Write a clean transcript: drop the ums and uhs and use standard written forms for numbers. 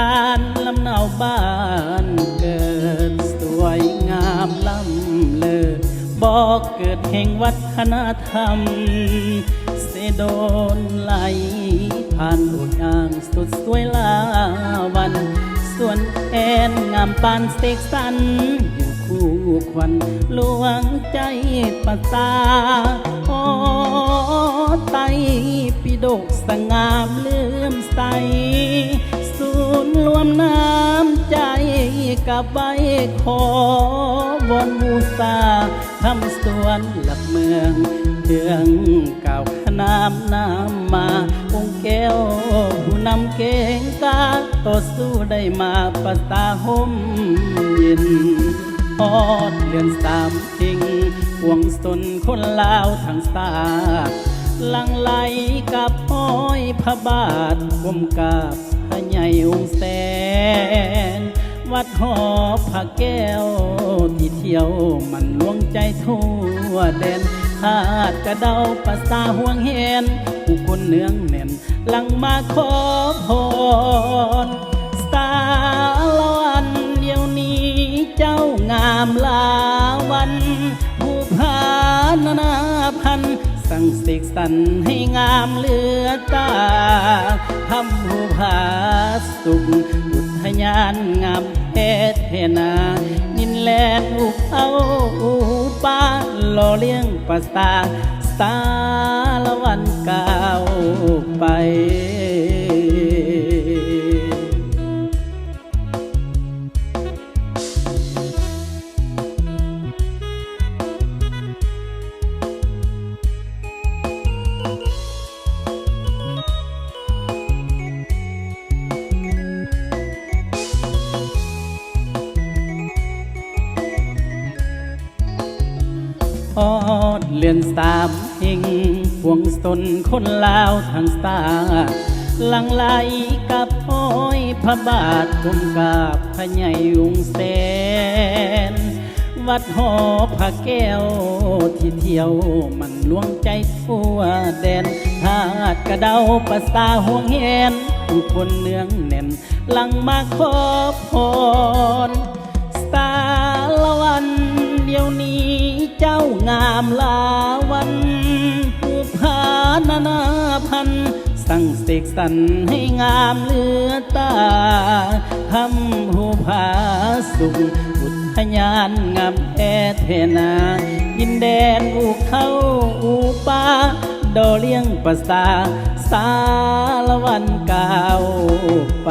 านลำเนาบ้านเกิดสวยงามล้ำเลิศบอกเกิดแห่งวัฒนธรรมเสโดนไหลผ่านอุทางสุดสวยลาวันส่วนแอนงามปานเสกสรรอยู่คู่ควันลวงใจปตาโอ้ไตปิดกสงามเลื่อมใสศูนย์รวมน้ำใจกับใบขอวอนบูชาทำสวนหลักเมืองเดืองเก่าขนามน้ำมาองค์แก้วผู้นำเก่งกาต่อสู้ได้มาปตาห่มเย็นฮอดเดือนสามทิ้งห่วงสนคนลาวทางสาหลังไหลกับห้อยพระบาทก้มกราบพระใหญ่องค์แสนวัดหอพระแก้วที่เที่ยวมันลวงใจทั่วแดนหาดกระเดาภาษาห่วงเห็นผู้คนเนืองแน่นหลังมาขอพรสารวันเดียวนี้เจ้างามลาวันผู้พานานาพันสั่งเสกสรรให้งามเลือตาทำผู้พาสุขอุทยานงามเพชรเพนานินแลนอุเขาอุปาหล่อเลี้ยงภาษาสารวันก้าวไปพอดเลือนสามหิงพวงสนคนลาวทางสาหลังไหลกับห้อยพระบาทก้มกราบพระใหญ่องค์แสนวัดหอพระแก้วที่เที่ยวมันลวงใจทั่วแดนหาดกระเดาภาษาห่วงเห็นผู้คนเนืองแน่นหลังมาขอพรสารวันเดี๋ยวนี้เจ้างามลาวันผู้พานานาพันสั่งเสกสรรให้งามเลือตาทำผู้พาสุขอุทยานงามแท้เทนายินแดนอุเขาอุปาดอเลี้ยงภาษาสารวันก้าวไป